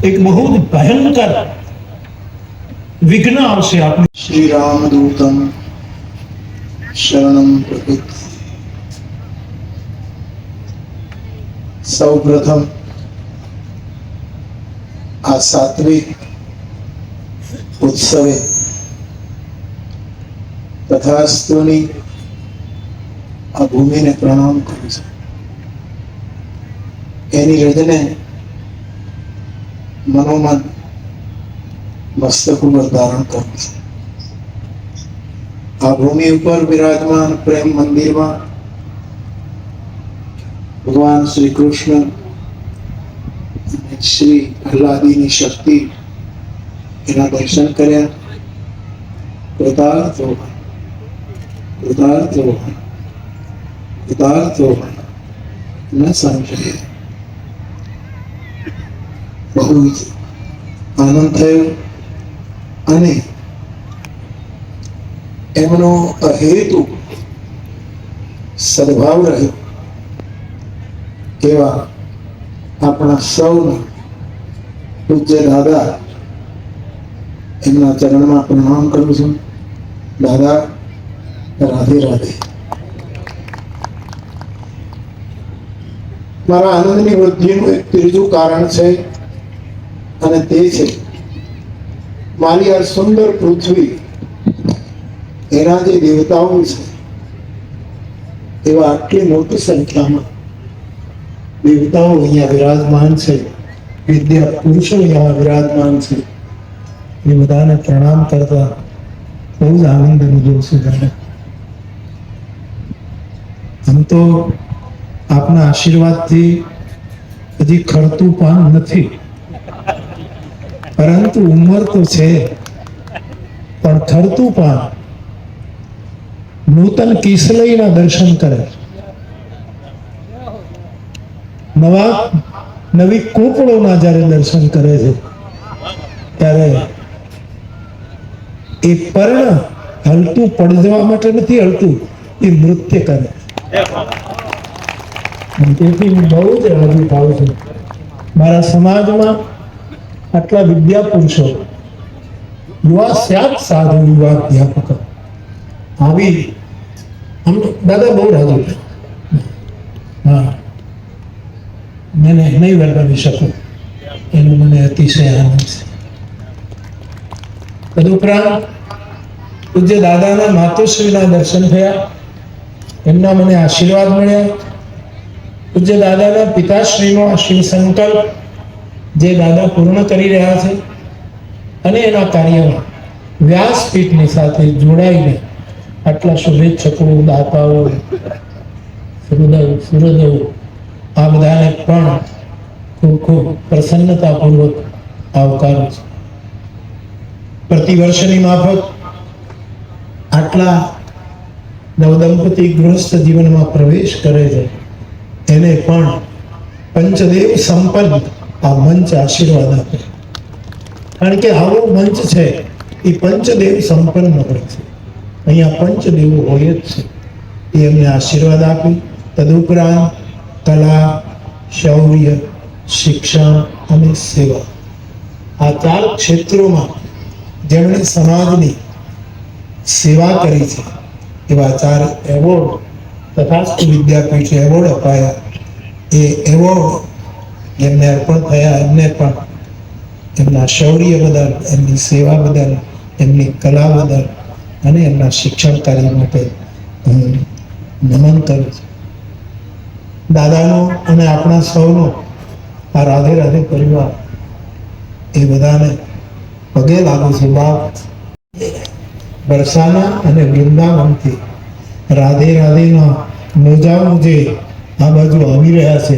એક બહુ જ ભયંકર વિઘ્ન આવશે આપણે. શ્રી રામદૂતમ શરણમ પ્રપદ્યે. સૌ પ્રથમ આ સાત્વિક ઉત્સવે તથાસ્તુની આ ભૂમિને પ્રણામ કરું છું. એની રજને મનોમન મસ્તક ઉપર ધારણ કરું છું. આ ભૂમિ ઉપર વિરાજમાન પ્રેમ મંદિરમાં ભગવાન શ્રી કૃષ્ણ અને શ્રી પ્રહલાદીની શક્તિ એના દર્શન કર્યા. કૃતાર્થ હોય, કૃતાર્થ હોય, કૃતાર્થ હોય ન સંશય. બહુ જ આનંદ થયો અને એમનો હેતુ સદભાવ રહ્યો એવા આપણા સૌના પૂજ્ય દાદા એમના ચરણમાં પ્રણામ કરું છું. દાદા રાધે રાધે. મારા આનંદની વૃદ્ધિનું એક ત્રીજું કારણ છે અને તે છે મારી આ સુંદર પૃથ્વી એના જે દેવતાઓ છે એવા આટલી મોટી સંખ્યામાં દેવતાઓ અહીંયા વિરાજમાન છે, વિદ્યા પુરુષો અહીંયા વિરાજમાન છે. એ બધાને પ્રણામ કરતા બહુ જ આનંદ અનુભવ છું. આમ તો આપના આશીર્વાદથી હજી ખરતું પાન નથી, પરંતુ ઉંમર તો છે, પણ ખરતું પાન નૂતન કિસલયના દર્શન કરે, નવી કોપળોના જ્યારે દર્શન કરે છે ત્યારે એ પર્ણ હલતું પડી માટે નથી હલતું, એ નૃત્ય કરે. તેથી હું બહુ જ રાજી થાઉં છું. મારા સમાજમાં આટલા વિદ્યા પુરુષો, યુવા સ્યાત સાધુ, યુવા અધ્યાપક આવી દાદા બહુ રાજી થાય. હા, મને નહીં વર્ણવી શકું, એનો મને અતિશય આનંદ છે. તદુપરાંત પૂજ્ય દાદાના માતુશ્રીના દર્શન થયા, એમના મને આશીર્વાદ મળ્યા. પૂજ્ય દાદાના પિતાશ્રીનો આ શિવ સંકલ્પ જે દાદા પૂર્ણ કરી રહ્યા છે અને એના કાર્યમાં વ્યાસપીઠની સાથે જોડાઈને આટલા શુભેચ્છકો, દાતાઓ, સુહૃદો આ બધાને પણ ખૂબ ખૂબ પ્રસન્નતાપૂર્વક આવકારું છું. પ્રતિવર્ષની માફક આટલા નવદંપતિ ગૃહસ્થ જીવનમાં પ્રવેશ કરે છે એને પણ પંચદેવ સંપન્ન આ મંચ આશીર્વાદ આપે. કારણ કે આવો મંચ છે એ પંચદેવ સંપન્ન હોય છે. અહીંયા પંચદેવો હોય જ છે. એ એમને આશીર્વાદ આપી. તદુપરાંત કલા, શૌર્ય, શિક્ષણ અને સેવા આ 4 ક્ષેત્રોમાં જેમણે સમાજની સેવા કરી છે એવા 4 એવોર્ડ તથાસ્તુ વિદ્યાપીઠ એવોર્ડ અપાયા. એ એવોર્ડ જેમને અર્પણ થયા એમને પણ એમના શૌર્ય બદલ, એમની સેવા બદલ, એમની કલા બદલ અને એમના શિક્ષણ કાર્ય માટે હું નમન કરું છું. દાદાનો અને આપણા સૌનો આ રાધે રાધે પરિવાર એ બધાને પગે લાગુ છું. બાપ બરસાના અને વૃંદાવનથી રાધે રાધેના મોજાઓ જે આ બાજુ આવી રહ્યા છે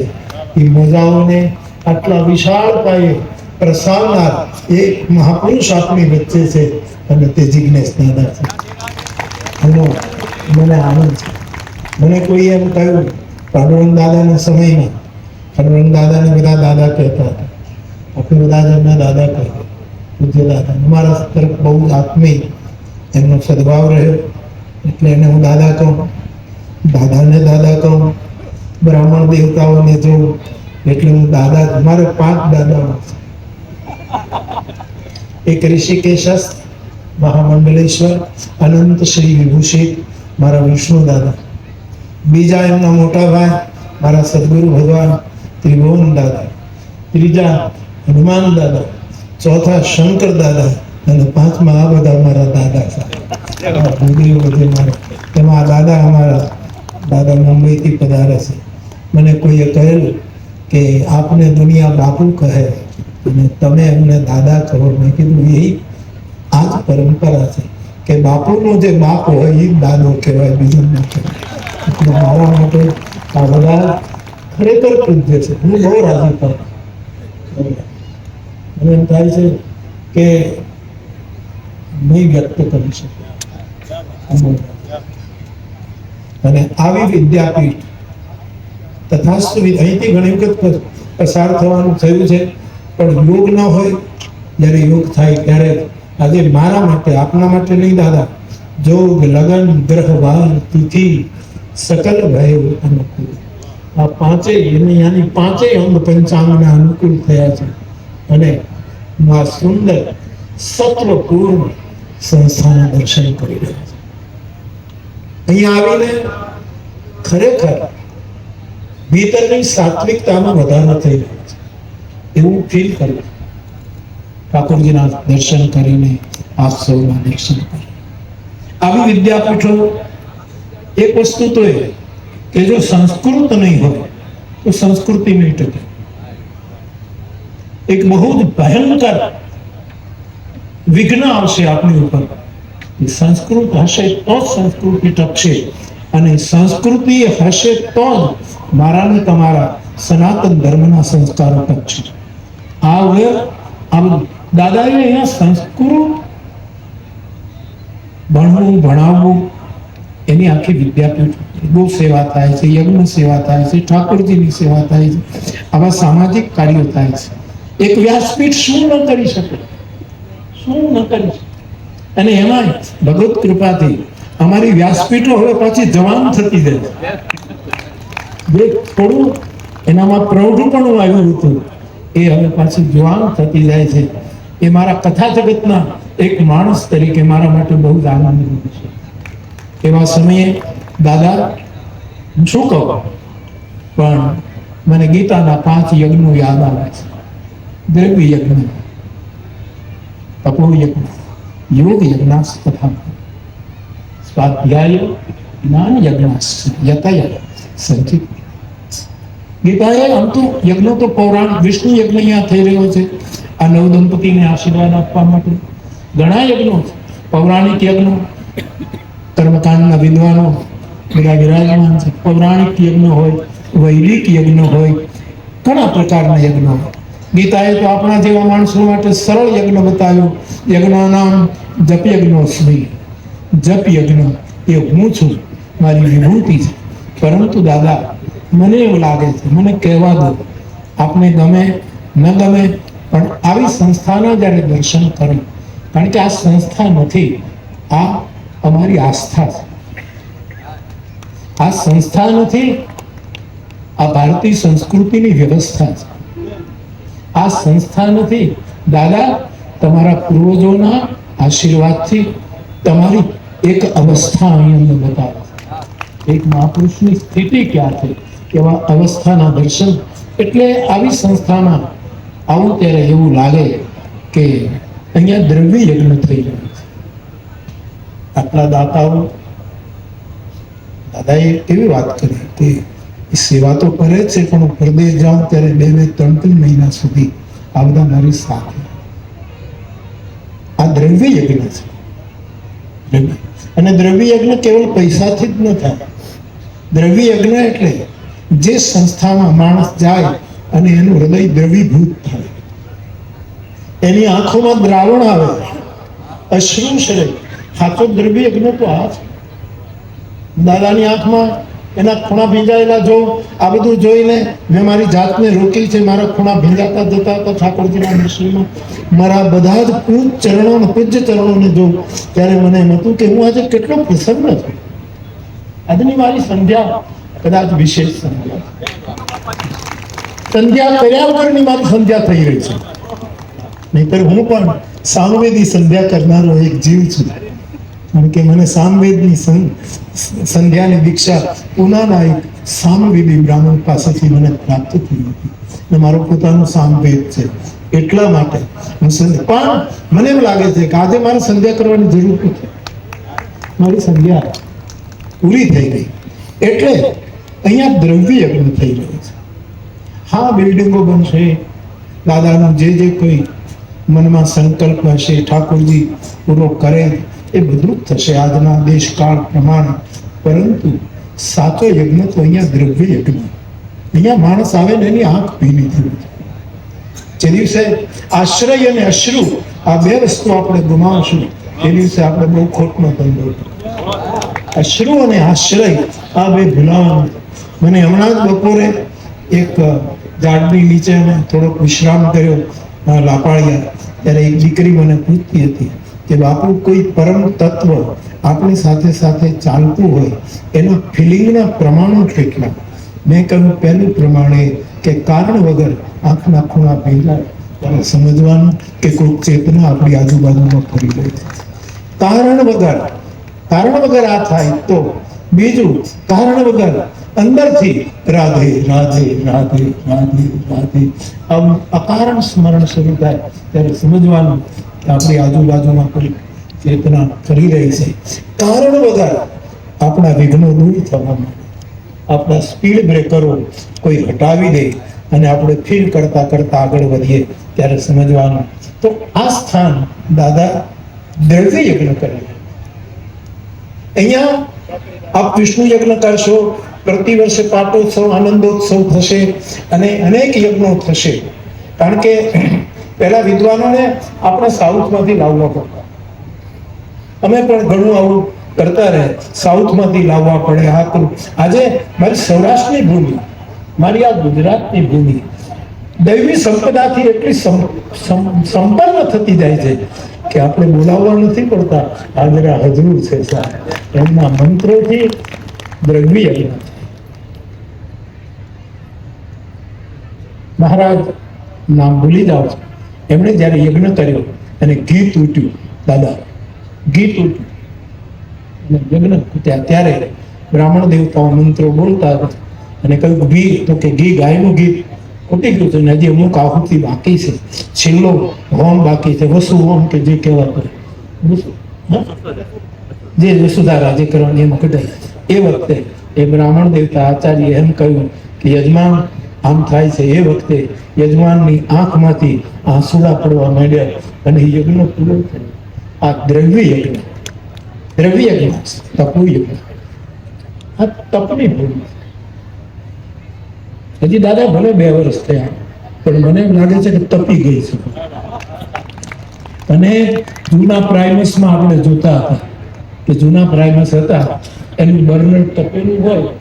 એ મોજાઓને આટલા વિશાળ પાયે પ્રસાવનાર એક મહાપુરુષ આપણી વચ્ચે છે અને તે જિજ્ઞેશ દાદા છે. મને આનંદ છે. મને કોઈ એમ કહ્યું પાંડુરંગ દાદાના સમયમાં, પાંડુરંગ દાદાને બધા દાદા કહેતા હતા, આપણે બધા જ એમના દાદા કહીએ, પૂજ્ય દાદા. અમારા તરફ બહુ આત્મીય એમનો સદભાવ રહ્યો એટલે એને હું દાદા કહું. દાદાને દાદા કહું. બ્રાહ્મણ દેવતાઓને જોઉં એટલે હું દાદા. મારે 5 દાદાઓ છે. એક ઋષિકેશસ્થ મહામંડલેશ્વર અનંત શ્રી વિભૂષિત મારા વિષ્ણુ દાદા, બીજા એમના મોટા ભાઈ મારા સદગુરુ ભગવાન ત્રિભુવન દાદા, ત્રીજા હનુમાન દાદા, ચોથા શંકર દાદા અને પાંચમા આ બધા મારા દાદા સાહેબ. તેમાં દાદા અમારા દાદા મુંબઈથી પધારે છે. મને કોઈએ કહેલું કે આપને દુનિયા બાપુ કહે અને તમે એમને દાદા કહો. મેં કીધું એ આ જ પરંપરા છે કે બાપુનો જે બાપ હોય એ દાદો કહેવાય, બીજું ન કહેવાય. એટલે મારા માટે આ બધા ખરેખર પૂજ્ય છે. હું બહુ રાજી થયો. મને એમ થાય છે કે નહીં વ્યક્ત કરી શકું. અને આવી વિદ્યાપીઠ તથાસ્તુ અહીંથી ઘણી વખત પસાર થવાનું થયું છે, પણ યોગ ન હોય જ્યારે યોગ થાય ત્યારે આજે મારા માટે, આપના માટે નહીં દાદા, જોગ લગન ગ્રહ વાર તિથિ સકલ ભય અનુકૂળ, આ પાંચેય અંગ પંચાંગના અનુકૂળ થયા છે. અને હું આ સુંદર સત્વપૂર્ણ સંસ્થાના દર્શન કરી રહ્યા છું. અહીંયા આવીને ખરેખર ભીતરની સાત્વિકતામાં વધારો થઈ રહ્યો છે એવું ફીલ કર્યું. ઠાકોરજીના દર્શન કરીને, આપ સૌના દર્શન કરી આવી વિદ્યાપીઠો એક વસ્તુ તો એ કે જો સંસ્કૃત નહીં હોય તો સંસ્કૃતિ નહીં ટકે. એક બહુ જ ભયંકર વિઘ્ન આવશે આપની ઉપર. સંસ્કૃત હશે તો જ સંસ્કૃતિ ટકશે, અને સંસ્કૃતિ હશે તો જ મારા ને તમારા સનાતન ધર્મના સંસ્કારો ટકશે. દાદાએ અહીંયા સંસ્કૃત ભણવું, ભણાવવું, એની આખી વિદ્યાપીઠ, ગૌ સેવા થાય છે, યજ્ઞ સેવા થાય છે, ઠાકોરજીની સેવા થાય છે, આવા સામાજિક કાર્યો થાય છે. એક વ્યાસપીઠ શું ન કરી શકે, શું ન કરી શકે. અને એમાં ભગવત કૃપાથી અમારી વ્યાસપીઠો હવે પાછી જવાન થતી જાય. જે થોડું એનામાં પ્રૌઢપણું આવ્યું હતું એ હવે પાછી જવાન થતી જાય છે. એ મારા કથા જગતના એક માણસ તરીકે મારા માટે બહુ જ આનંદનું છે. એવા સમયે દાદા શું કહું, પણ મને ગીતાના 5 યજ્ઞો યાદ આવે છે. દ્રવ્ય યજ્ઞ, તપો યજ્ઞ, યોગ યજ્ઞાસ તથા સ્વાધ્યાય જ્ઞાન યજ્ઞાસ યતય સંચિત. ગીતાએ આમ તો યજ્ઞ તો પૌરાણિક વિષ્ણુ યજ્ઞ અહીંયા થઈ રહ્યો છે આ નવદંપતિને આશીર્વાદ આપવા માટે. ઘણા યજ્ઞો છે, પૌરાણિક યજ્ઞો, કર્મકાંડના વિદ્વાનો બધા વિરાજમાન છે. પૌરાણિક યજ્ઞ હોય, વૈદિક યજ્ઞ હોય, ઘણા પ્રકારના યજ્ઞ હોય. ગીતાએ તો આપણા જેવા માણસો માટે સરળ યજ્ઞ બતાવ્યું. યજ્ઞનું નામ જપ યજ્ઞોસ્મી. જપ યજ્ઞ એ હું છું, મારી વિભૂતિ છે. પરંતુ દાદા મને એવું લાગે છે, મને કહેવા દો, આપને ગમે ન ગમે, પણ આવી સંસ્થાના જ્યારે દર્શન કરો, કારણ કે આ સંસ્થા નથી, આ અમારી આસ્થા છે. આ સંસ્થા નથી, આ ભારતીય સંસ્કૃતિની વ્યવસ્થા છે. આ સંસ્થા નથી દાદા, તમારા પૂર્વજોના આશીર્વાદથી તમારી એક અવસ્થા અહીં બતાવે. એક મહાપુરુષની સ્થિતિ ક્યાં છે, એવા અવસ્થાના દર્શન. એટલે આવી સંસ્થામાં આવું ત્યારે એવું લાગે કે અહીંયા દ્રવ્ય યજ્ઞ થઈ રહ્યું છે. આટલા દાતાઓ, દાદાએ એવી વાત કરી કે સેવા તો કરે છે, પણ હું પ્રદેશ જાઉં ત્યારે 2-3 મહિના સુધી આ બધા મારી સાથે. આ દ્રવ્ય યજ્ઞ છે. અને દ્રવ્ય યજ્ઞ કેવલ પૈસાથી જ ન થાય. દ્રવ્ય યજ્ઞ એટલે જે સંસ્થામાં માણસ જાય અને એનું હૃદય દ્રવીભૂત થાય, એની આંખોમાં દ્રાવણ આવે, અશ્રુ સરે. સાચો દ્રવ્ય યજ્ઞ તો આ છે. દાદાની આંખમાં એના ખૂણા ભીંજાયેલા જો આ બધું જોઈને મેં મારી જાતને રોકી છે. મારા ખૂણા ભીંજાતા જતા હતા ઠાકોરજીના દર્શનમાં. મારા બધા જ પૂજ્ય ચરણોને જોઉં ત્યારે મને એમ હતું કે હું આજે કેટલો પ્રસન્ન છું. આજની મારી સંધ્યા કદાચ વિશેષ સંધ્યા કર્યા વગરની મારી સંધ્યા થઈ રહી છે. નહીતર હું પણ સામવેદી સંધ્યા કરનારો એક જીવ છું. કારણ કે મને સામવેદની સંધ્યાની દીક્ષા પૂનાના એક સામવેદી બ્રાહ્મણ પાસેથી મને પ્રાપ્ત થઈ હતી. અને મારો પોતાનો સામવેદ છે. એટલા માટે હું પણ મને એમ લાગે છે કે આજે મારે સંધ્યા કરવાની જરૂર નથી. મારી સંધ્યા પૂરી થઈ ગઈ. એટલે અહીંયા દ્રવ્ય યજ્ઞ થઈ રહ્યો છે. હા, બિલ્ડિંગો બનશે, દાદાનું જે કોઈ મનમાં સંકલ્પ હશે ઠાકોરજી પૂરો કરે એ બધું જ થશે આજના દેશકાળ પ્રમાણે. પરંતુ સાચો યજ્ઞ તો અહીંયા દ્રવ્ય યજ્ઞ. અહીંયા માણસ આવે ને એની આંખ ભીની થઈ જાય. જે દિવસે આશ્રય અને અશ્રુ આ બે વસ્તુ આપણે ગુમાવશું એ દિવસે આપણે બહુ ખોટનો ધંધો. અશ્રુ અને આશ્રય આ બે ભૂલાવાનું. મને હમણાં જ બપોરે એક ઝાડની નીચે અમે થોડોક વિશ્રામ કર્યો લાપાળિયા, ત્યારે એક દીકરી મને પૂછતી હતી કે બાપુ કોઈ પરમ તત્વ આપણી સાથે સાથે ચાલતું હોય એના ફિલિંગના પ્રમાણો કેટલા? મેં કહ્યું પહેલું પ્રમાણે કે કારણ વગર આંખના ખૂણા ભેગા ત્યારે સમજવાનું કે કોઈ ચેતના આપણી આજુબાજુમાં ફરી રહી છે. કારણ વગર આ થાય તો. બીજું, કારણ વગર અંદરથી રાધે રાધે રાધે રાધે રાધે આવું અકારણ સ્મરણ શરૂ થાય ત્યારે સમજવાનું કે આપણી આજુબાજુમાં કોઈ ચેતના ફરી રહી છે. કારણ વગર આપણા વિઘ્નો દૂર થવા માટે આપણા સ્પીડ બ્રેકરો કોઈ હટાવી દે અને આપણે ફીલ કરતા કરતા આગળ વધીએ ત્યારે સમજવાનું. તો આ સ્થાન દાદા દ્રવ્ય યજ્ઞ કરે. અહીંયા આપ વિષ્ણુ યજ્ઞ કરશો, પ્રતિ વર્ષે પાટોત્સવ આનંદોત્સવ થશે અને અનેક યજ્ઞો થશે. કારણ કે પહેલા વિદ્વાનોને આપણે સાઉથમાંથી લાવવા પડતા. અમે પણ ઘણું આવું કરતા રહે, સાઉથમાંથી લાવવા પડે. આજે મારી સૌરાષ્ટ્રની ભૂમિ, મારી આ ગુજરાતની ભૂમિ દૈવી સંપદાથી એટલી સંપન્ન થતી જાય છે કે આપણે બોલાવવા નથી પડતા. હાજરા હજુર છે સાહેબ, એમના મંત્રોથી દ્રવ્ય યજ્ઞ. મહારાજ નામ ભૂલી જાઓ છો, એમણે જયારે યજ્ઞ કર્યો અને ઘી તૂટ્યું, દાદા ઘી તૂટ્યું યજ્ઞ ત્યારે બ્રાહ્મણ દેવતાઓ મંત્રો બોલતા હતા અને કહ્યું ઘી, તો કે ઘી ગાયનું ઘી ખૂટી ગયું છે ને હજી અમુક આહુતિ બાકી છે, છેલ્લો હોમ બાકી છે, વસુ હોમ કે જે કહેવાય જે વસુધારા જે કરવાની એમ કઢાય. એ વખતે એ બ્રાહ્મણ દેવતા આચાર્ય એમ કહ્યું કે યજમાન આમ થાય છે. એ વખતે યજમાનની આંખમાંથી આંસુડા પડવા માંડ્યા અને યજ્ઞ પૂરો થયો. આ દ્રવ્ય યજ્ઞ, દ્રવ્ય યજ્ઞ, તપુ યજ્ઞ. આ તપની ભૂમિ. હજી દાદા ભલે 2 વર્ષ થયા પણ મને એમ લાગે છે કે તપી ગઈ છે. અને જૂના પ્રાઇમસમાં આપણે જોતા હતા કે જૂના પ્રાઇમસ હતા એનું બર્નર તપેલું હોય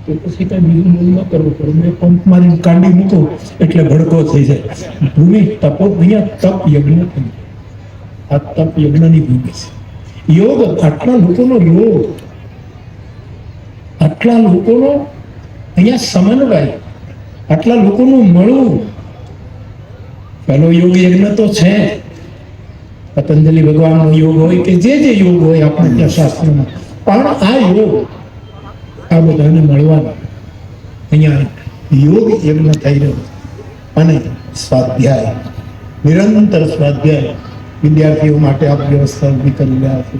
તો પછી કઈ બીજું મૂળ ન કરવું પડે. મેં પંપ મારીને કાઢી મૂકો એટલે ભડકો થઈ જાય. ભૂમિ તપો, અહીંયા તપ યજ્ઞ થઈ. આ તપ યજ્ઞની ભૂમિ છે. યોગ, આટલા લોકોનો યોગ, આટલા લોકોનો અહીંયા સમન્વય, આટલા લોકોનું મળવું. પહેલો યોગ યજ્ઞ તો છે પતંજલિ ભગવાનનો યોગ હોય કે જે યોગ હોય આપણે ત્યાં શાસ્ત્રમાં, પણ આ યોગ આ બધાને મળવાનો અહીંયા યોગ યજ્ઞ થઈ રહ્યો. અને સ્વાધ્યાય, નિરંતર સ્વાધ્યાય વિદ્યાર્થીઓ માટે આપ વ્યવસ્થા ઊભી કરી રહ્યા છો,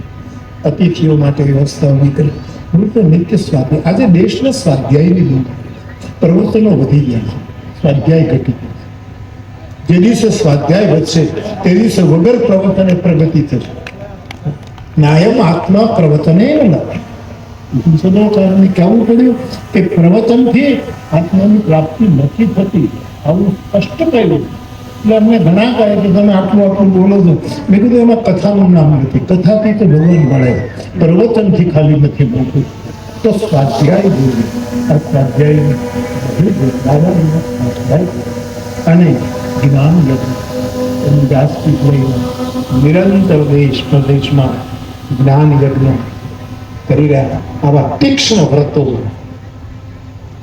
અતિથિઓ માટે વ્યવસ્થા ઊભી કરી. હું તો નિત્ય સ્વાધ્યાય. આજે દેશના સ્વાધ્યાયની બહુ પ્રવચનો વધી ગયા છે, સ્વાધ્યાય ઘટી ગયો. જે દિવસે સ્વાધ્યાય વધશે તે દિવસે વગર પ્રવચને પ્રગતિ થશે. ન્યાયમ આત્મા પ્રવચને સંશોધનકારોને કહેવું પડ્યું કે પ્રવચનથી આત્માની પ્રાપ્તિ નથી થતી. આવું સ્પષ્ટ કહ્યું. એટલે અમને ઘણા કહે કે તમે આટલું બોલો છો. મેં કીધું એમાં કથાનું નામ નથી. કથાથી તો ભગવાન મળે, પ્રવચનથી ખાલી નથી બોલતું. તો સ્વાધ્યાય બોલી, આ સ્વાધ્યાય અને જ્ઞાન યજ્ઞ જાસ્તી લઈને નિરંતર દેશ પ્રદેશમાં જ્ઞાન યજ્ઞ કરી રહ્યા. આવા તીક્ષ્ણ વ્રતો,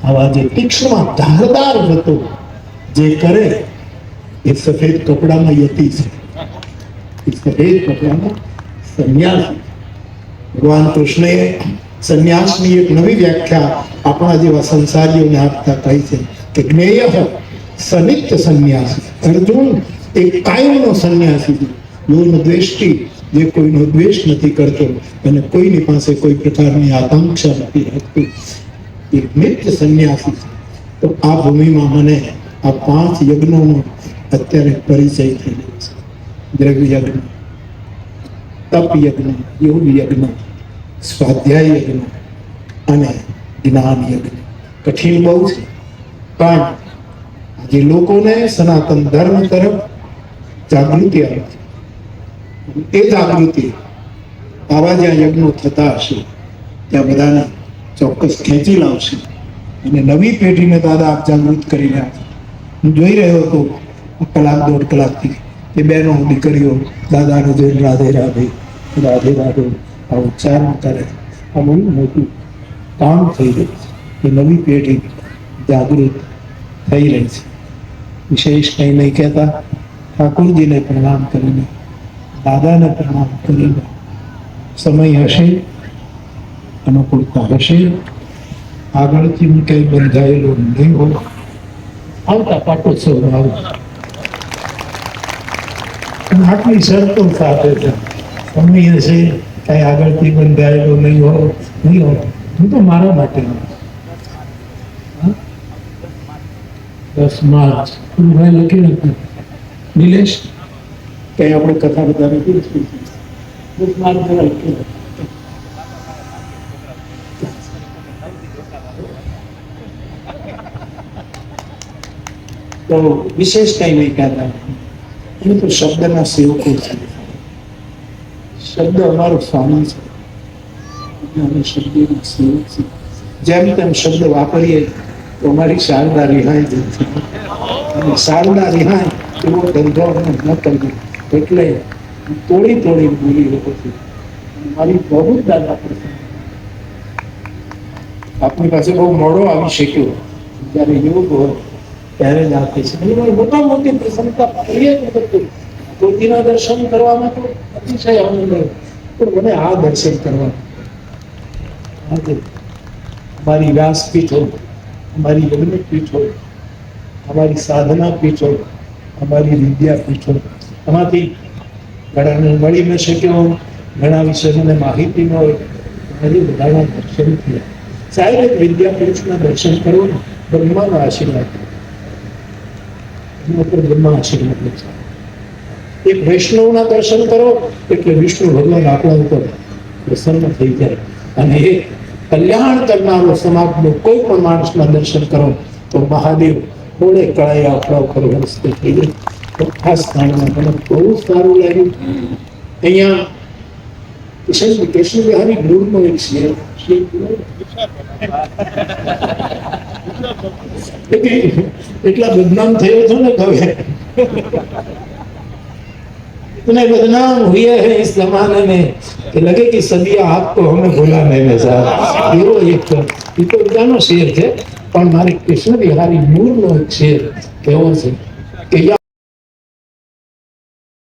આવા જે તીક્ષ્ણમાં ધારદાર વ્રતો જે કરે એ સફેદ કપડામાં યતિ છે, એ સફેદ કપડામાં સંન્યાસી. ભગવાન કૃષ્ણએ સંન્યાસની એક નવી વ્યાખ્યા આપણા જેવા સંસારીઓને આપતા કહી છે કે જ્ઞેય સનિત્ય સંન્યાસી. અર્જુન એક કાયમનો સંન્યાસી છે, યોન દ્વેષ્ટિ, જે કોઈનો દ્વેષ નથી કરતો અને કોઈની પાસે કોઈ પ્રકારની આકાંક્ષા નથી રાખતું, એ નિત્ય સંન્યાસી છે. તો આ ભૂમિમાં મને આ 5 યજ્ઞોનો અત્યારે પરિચય થઈ ગયો છે. દ્રવ્ય યજ્ઞ, તપ યજ્ઞ, યોગ યજ્ઞ, સ્વાધ્યાય યજ્ઞ અને જ્ઞાન યજ્ઞ. કઠિન બહુ છે, પણ જે લોકોને સનાતન ધર્મ તરફ જાગૃતિ આવે છે, એ જાગૃતિ આવા જ્યાં યજ્ઞો થતા હશે ત્યાં બધાને ચોક્કસ ખેંચી લાવશે અને નવી પેઢીને દાદા આપ જાગૃત કરી રહ્યા છે. હું જોઈ રહ્યો હતો 1-1.5 કલાકથી એ બહેનો દીકરીઓ દાદાને જોઈને રાધે રાધે રાધે રાધે આ ઉચ્ચારણ કરે. આ બહુ મોટું કામ થઈ રહ્યું છે, એ નવી પેઢી જાગૃત થઈ રહી છે. વિશેષ કંઈ નહીં કહેતા, ઠાકોરજીને પ્રણામ કરીને, દાદાને પ્રણામ કરીને, સમય હશે, અનુકૂળતા હશે, આગળથી કંઈ બંધાયેલું નહીં હોય, આવતા પાટોત્સવ આટલી શરતો સાથે છે. સમય હશે, કઈ આગળથી બંધાયેલો નહીં હોય, હું તો મારા માટે 10 માર્ચ લખી નાખ્યું. નિલેશ, કઈ આપણે કથા બધા નથી 10 માર્ચ લખી. તો વિશેષ કઈ નહીં કહેતા, એ તો શબ્દના સેવકો છે. શબ્દ અમારો સ્વામી છે, અમે શબ્દના સેવક છે. જેમ તેમ શબ્દ વાપરીએ તો અમારી શારદા રિહાઈ જાય છે, અને શારદા રિહાય એવો ધંધો અમે ન કરીએ. એટલે તોડી બોલી રહ્યો છું. મારી બહુ દાદા આપની પાસે બહુ મોડો આવી શક્યો, જયારે યોગ હોય ત્યારે જ આપે છે. મોટા મોટી પ્રસન્નતા કરીએ જ્યોતિના દર્શન કરવામાં તો અતિશય આનંદ, પણ મને આ દર્શન કરવા અમારી વ્યાસપીઠ હોય, અમારી યજ્ઞપીઠ હોય, અમારી સાધના પીઠ હોય, અમારી વિદ્યાપીઠ હોય, એમાંથી ઘણાને મળી ન શક્યો, ઘણા વિશે મને માહિતી ન હોય, મારી બધાના દર્શન થયા. સાહેબ વિદ્યાપીઠના દર્શન કરો, બ્રહ્માનો આશીર્વાદ, બ્રહ્મા આશીર્વાદ છે. એક વૈષ્ણવના દર્શન કરો એટલે વિષ્ણુ ભગવાન આપણા ઉપર પ્રસન્ન થઈ જાય. અને એ કલ્યાણ કરનારો સમાજનો કોઈ પણ માણસના દર્શન કરો તો મહાદેવ થોડે કળાઈ આપણા ઉપર વરસતે થઈ જાય. તો આ સ્થાનમાં મને બહુ સારું લાગ્યું. અહીંયા કૃષ્ણ બિહારી ગુરુનો એક શેર એટલા બદનામ થયો છો ને કવે, इतने बदनाम हुए हैं इस जमाने में कि लगे कि सदियां आपको हमें भुला नहीं साहब. એવો એક એ તો બીજાનો શેર છે, પણ મારે કૃષ્ણ બિહારી મૂળનો એક શેર કેવો છે કે